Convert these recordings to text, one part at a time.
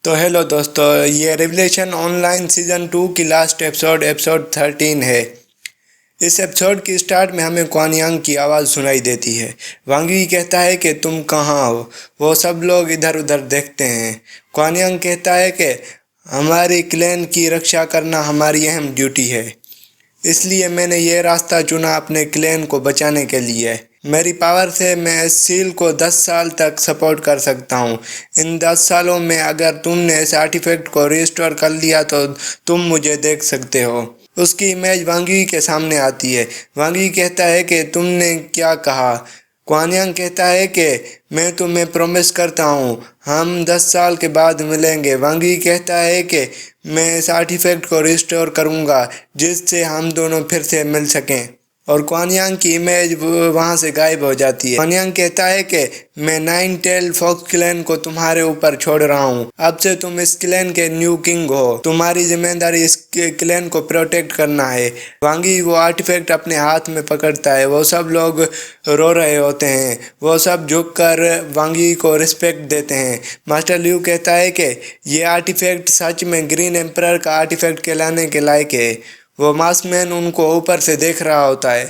तो हेलो दोस्तों, ये रिवलेशन ऑनलाइन सीज़न 2 की लास्ट एपिसोड 13 है। इस एपिसोड की स्टार्ट में हमें क्वान यांग की आवाज़ सुनाई देती है। वांग यी कहता है कि तुम कहाँ हो। वो सब लोग इधर उधर देखते हैं। क्वान यांग कहता है कि हमारी क्लैन की रक्षा करना हमारी अहम ड्यूटी है, इसलिए मैंने ये रास्ता चुना अपने क्लैन को बचाने के लिए। मेरी पावर से मैं इस सील को 10 साल तक सपोर्ट कर सकता हूँ। इन 10 सालों में अगर तुमने इस आर्टिफैक्ट को रिस्टोर कर लिया तो तुम मुझे देख सकते हो। उसकी इमेज वांग यी के सामने आती है। वांग यी कहता है कि तुमने क्या कहा। क्वान यांग कहता है कि मैं तुम्हें प्रॉमिस करता हूँ हम 10 साल के बाद मिलेंगे। वांग यी कहता है कि मैं इस आर्टिफैक्ट को रिस्टोर करूँगा जिससे हम दोनों फिर से मिल सकें। और क्वान यांग की इमेज वहाँ से गायब हो जाती है। क्वान यांग कहता है कि मैं 9 टेल फॉक्स क्लैन को तुम्हारे ऊपर छोड़ रहा हूँ। अब से तुम इस क्लैन के न्यू किंग हो। तुम्हारी जिम्मेदारी इस क्लैन को प्रोटेक्ट करना है। वांग यी वो आर्टिफैक्ट अपने हाथ में पकड़ता है। वो सब लोग रो रहे होते हैं। वो सब झुककर वांग यी को रिस्पेक्ट देते हैं। मास्टर लियू कहता है कि ये आर्टिफैक्ट सच में ग्रीन एम्परर का आर्टिफैक्ट कहलाने के लायक है। वो मास्कमैन उनको ऊपर से देख रहा होता है।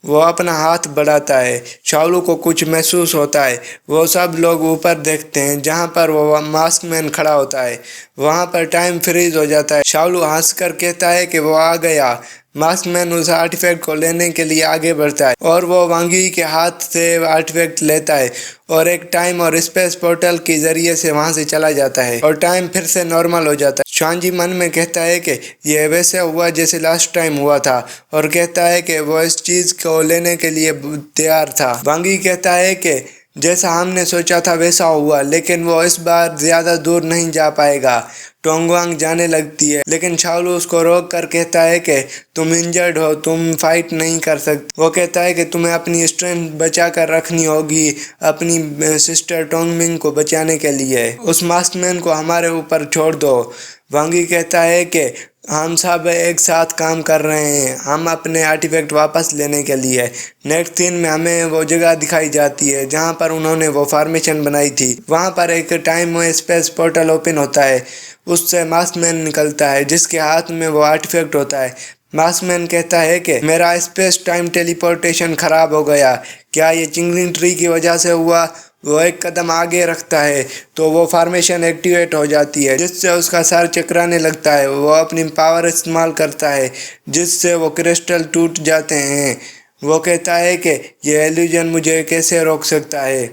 वो अपना हाथ बढ़ाता है। शाओलू को कुछ महसूस होता है। वो सब लोग ऊपर देखते हैं जहाँ पर वो मास्कमैन खड़ा होता है। वहाँ पर टाइम फ्रीज हो जाता है। शाओलू हंसकर कहता है कि वो आ गया। मास्कमैन उस आर्टिफैक्ट को लेने के लिए आगे बढ़ता है और वो वांग यी के हाथ से आर्टिफैक्ट लेता है और एक टाइम और स्पेस पोर्टल के जरिए से वहाँ से चला जाता है और टाइम फिर से नॉर्मल हो जाता है। शांजी मन में कहता है कि यह वैसे हुआ जैसे लास्ट टाइम हुआ था और कहता है कि वो इस चीज़ को लेने के लिए तैयार था। वांग यी कहता है कि जैसा हमने सोचा था वैसा हुआ, लेकिन वो इस बार ज़्यादा दूर नहीं जा पाएगा। टोंगवांग जाने लगती है, लेकिन शाओलू उसको रोक कर कहता है कि तुम इंजर्ड हो, तुम फाइट नहीं कर सकते। वो कहता है कि तुम्हें अपनी स्ट्रेंथ बचा कर रखनी होगी अपनी सिस्टर टोंगमिंग को बचाने के लिए। उस मास्कमैन को हमारे ऊपर छोड़ दो। वांग यी कहता है कि हम सब एक साथ काम कर रहे हैं हम अपने आर्टिफैक्ट वापस लेने के लिए। नेक्स्ट सीन में हमें वो जगह दिखाई जाती है जहाँ पर उन्होंने वो फॉर्मेशन बनाई थी। वहाँ पर एक टाइम में स्पेस पोर्टल ओपन होता है। उससे मास्कमैन निकलता है जिसके हाथ में वो आर्टिफैक्ट होता है। मास्कमैन कहता है कि मेरा स्पेस टाइम टेलीपोर्टेशन खराब हो गया। क्या ये चिंगलिंग ट्री की वजह से हुआ। वो एक कदम आगे रखता है तो वो फॉर्मेशन एक्टिवेट हो जाती है जिससे उसका सर चकराने लगता है। वो अपनी पावर इस्तेमाल करता है जिससे वो क्रिस्टल टूट जाते हैं। वो कहता है कि ये इल्यूजन मुझे कैसे रोक सकता है।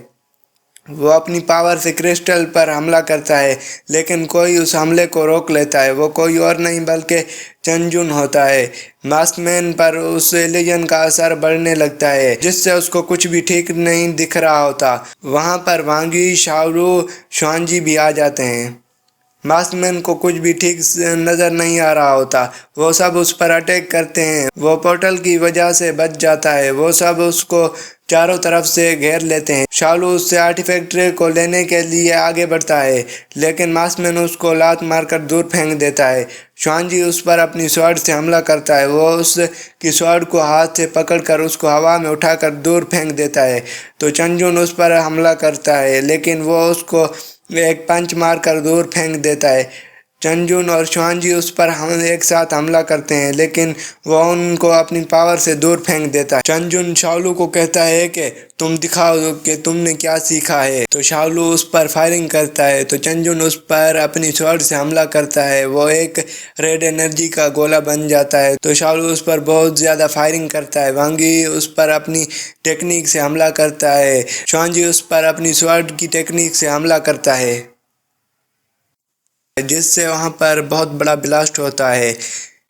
वो अपनी पावर से क्रिस्टल पर हमला करता है, लेकिन कोई उस हमले को रोक लेता है। वो कोई और नहीं बल्कि चंजुन होता है। मास्कमैन पर उस इल्यूजन का असर बढ़ने लगता है जिससे उसको कुछ भी ठीक नहीं दिख रहा होता। वहाँ पर वांग यी, शाओलू, शांजी भी आ जाते हैं। मास्कमैन को कुछ भी ठीक से नज़र नहीं आ रहा होता। वो सब उस पर अटैक करते हैं। वो पोर्टल की वजह से बच जाता है। वो सब उसको चारों तरफ से घेर लेते हैं। शाओलू उससे आर्टिफैक्ट को लेने के लिए आगे बढ़ता है, लेकिन मास्कमैन उसको लात मारकर दूर फेंक देता है। शांजी उस पर अपनी स्वॉर्ड से हमला करता है। वो उसकी स्वॉर्ड को हाथ से पकड़कर उसको हवा में उठाकर दूर फेंक देता है तो चंजुन उस पर हमला करता है, लेकिन वो उसको एक पंच मारकर दूर फेंक देता है। चंजुन और शांजी उस पर हम एक साथ हमला करते हैं, लेकिन वो उनको अपनी पावर से दूर फेंक देता है। चंजुन शाओलू को कहता है कि तुम दिखाओ कि तुमने क्या सीखा है। तो शाओलू उस पर फायरिंग करता है तो चंजुन उस पर अपनी स्वॉर्ड से हमला करता है। वो एक रेड एनर्जी का गोला बन जाता है तो शाओलू उस पर बहुत ज़्यादा फायरिंग करता है। वांग यी उस पर अपनी टेक्निक से हमला करता है। शांजी उस पर अपनी स्वॉर्ड की टेक्निक से हमला करता है जिससे वहाँ पर बहुत बड़ा ब्लास्ट होता है।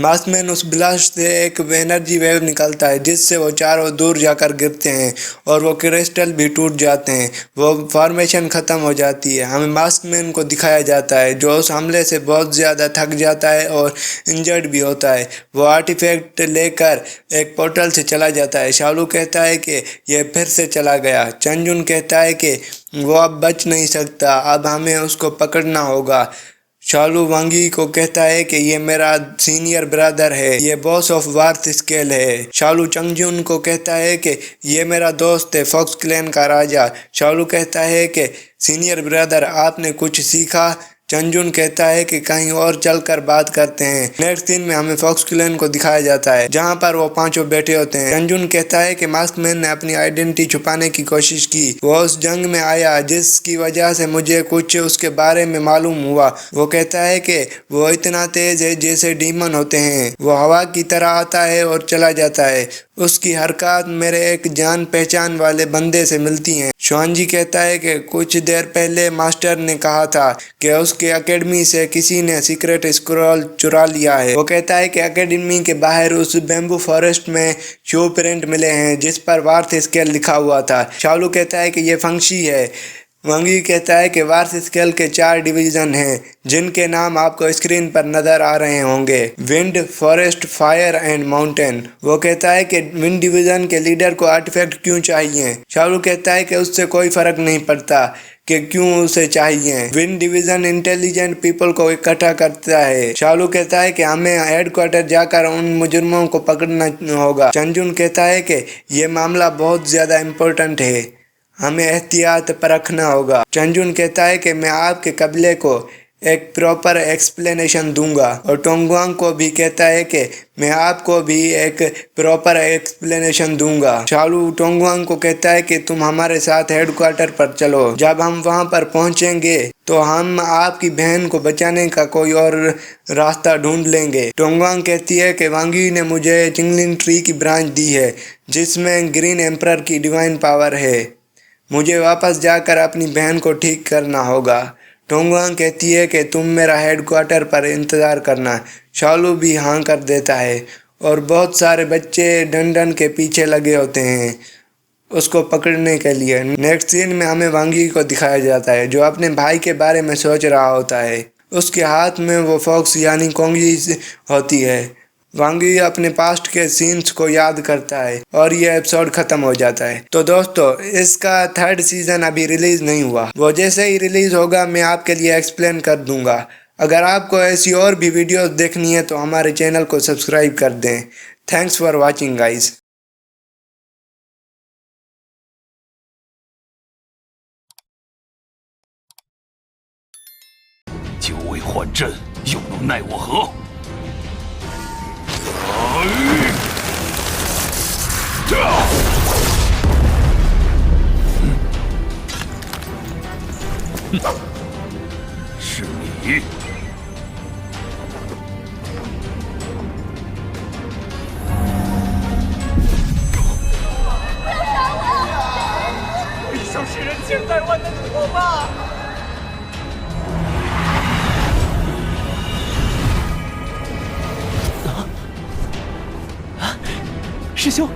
मास्कमैन उस ब्लास्ट से एक एनर्जी वेव निकलता है जिससे वो चारों दूर जाकर गिरते हैं और वो क्रिस्टल भी टूट जाते हैं। वो फॉर्मेशन ख़त्म हो जाती है। हमें मास्कमैन को दिखाया जाता है जो उस हमले से बहुत ज़्यादा थक जाता है और इंजर्ड भी होता है। वो आर्टिफैक्ट लेकर एक पोर्टल से चला जाता है। शाओलू कहता है कि यह फिर से चला गया। चंजुन कहता है कि वो अब बच नहीं सकता, अब हमें उसको पकड़ना होगा। शाओलू वांग यी को कहता है कि ये मेरा सीनियर ब्रदर है, ये बॉस ऑफ वार्थ स्केल है। शाओलू चंगजुन को कहता है कि ये मेरा दोस्त है, फॉक्स क्लैन का राजा। शाओलू कहता है कि सीनियर ब्रदर आपने कुछ सीखा। चंजुन कहता है कि कहीं और चलकर बात करते हैं। नेक्स्ट सीन में हमें फॉक्स क्लैन को दिखाया जाता है जहां पर वो पांचों बैठे होते हैं। चंजुन कहता है कि मास्कमैन ने अपनी आइडेंटिटी छुपाने की कोशिश की। वो उस जंग में आया जिसकी वजह से मुझे कुछ उसके बारे में मालूम हुआ। वो कहता है कि वो इतना तेज है जैसे डीमन होते हैं। वो हवा की तरह आता है और चला जाता है। उसकी हरकत मेरे एक जान पहचान वाले बंदे से मिलती हैं। शुआनजी कहता है कि कुछ देर पहले मास्टर ने कहा था कि उसके एकेडमी से किसी ने सीक्रेट स्क्रॉल चुरा लिया है। वो कहता है कि एकेडमी के बाहर उस बैम्बू फॉरेस्ट में शो प्रिंट मिले हैं जिस पर वार्थ स्केल लिखा हुआ था। शालू कहता है कि ये फंक्शी है। वांगी कहता है कि वार्थ स्केल के 4 डिवीजन हैं जिनके नाम आपको स्क्रीन पर नजर आ रहे होंगे, wind, forest, fire and mountain. वो कहता है कि विंड डिवीजन के लीडर को आर्टिफैक्ट क्यों चाहिए। शालू कहता है कि उससे कोई फर्क नहीं पड़ता कि क्यों उसे चाहिए। विंड डिवीजन इंटेलिजेंट पीपल को इकट्ठा करता है। शालू कहता है कि हमें हेडक्वार्टर जाकर उन मुजरिमों को पकड़ना होगा। चंजुन कहता है कि ये मामला बहुत ज्यादा इम्पोर्टेंट है, हमें एहतियात पर रखना होगा। चंजुन कहता है कि मैं आपके कबीले को एक प्रॉपर एक्सप्लेनेशन दूंगा और टोंगवांग को भी कहता है कि मैं आपको भी एक प्रॉपर एक्सप्लेनेशन दूंगा। शालू टोंगवांग को कहता है कि तुम हमारे साथ हेडक्वार्टर पर चलो। जब हम वहां पर पहुंचेंगे तो हम आपकी बहन को बचाने का कोई और रास्ता ढूंढ लेंगे। टोंगवांग कहती है कि वांगी ने मुझे चिंगलिंग ट्री की ब्रांच दी है जिसमें ग्रीन एम्परर की डिवाइन पावर है। मुझे वापस जाकर अपनी बहन को ठीक करना होगा। टोंगवांग कहती है कि तुम मेरा हेडक्वार्टर पर इंतज़ार करना। शालू भी हाँ कर देता है और बहुत सारे बच्चे डंडन के पीछे लगे होते हैं उसको पकड़ने के लिए। नेक्स्ट सीन में हमें वांगी को दिखाया जाता है जो अपने भाई के बारे में सोच रहा होता है। उसके हाथ में वो फॉक्स यानी कोंगी होती है। वांगी अपने पास्ट के सीन्स को याद करता है और ये एपिसोड खत्म हो जाता है। तो दोस्तों, इसका 3rd सीजन अभी रिलीज नहीं हुआ। वो जैसे ही रिलीज होगा मैं आपके लिए एक्सप्लेन कर दूंगा। अगर आपको ऐसी और भी वीडियोस देखनी है तो हमारे चैनल को सब्सक्राइब कर दें। Thanks for watching guys. 久未换阵，又能奈我何？是你！小世人千百万的土吧！师兄，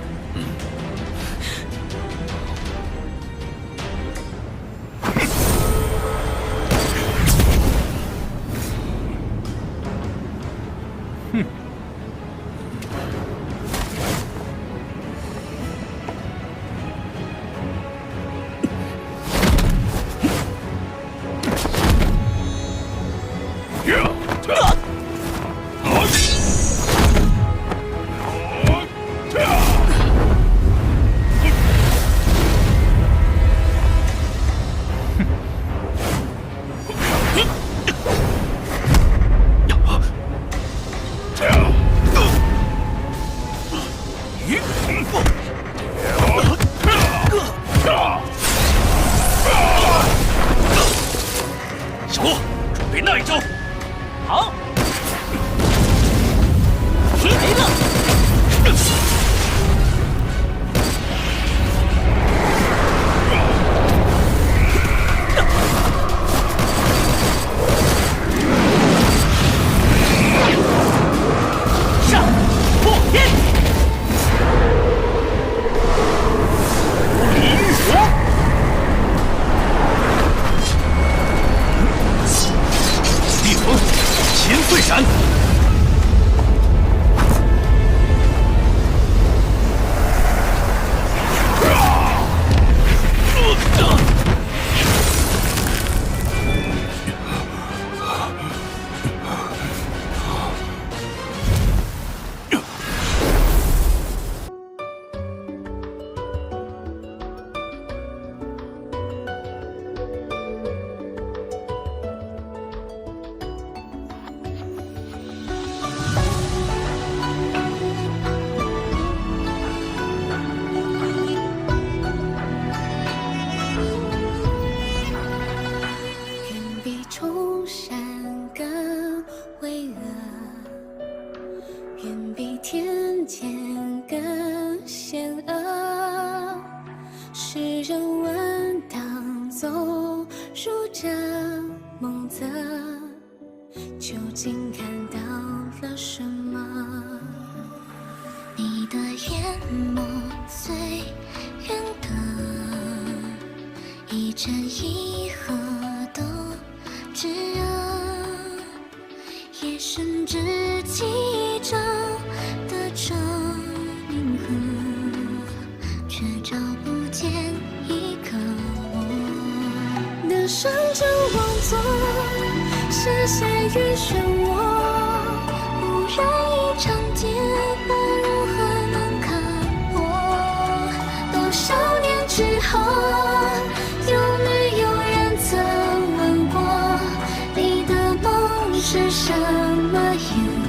小洛，准备那一招。好，来了！上破天，离玉火，地风，秦碎闪。凶善更巍峨，远比天间更险恶。世人问当走入这梦泽，究竟看到了什么？你的眼眸最远的，一真一和都炙热，夜深之际照得这银河，却找不见一个我。的上张望座，视线与漩涡，忽然一场劫波，如何能看破？多少年之后，有没有人曾问过，你的梦是什么颜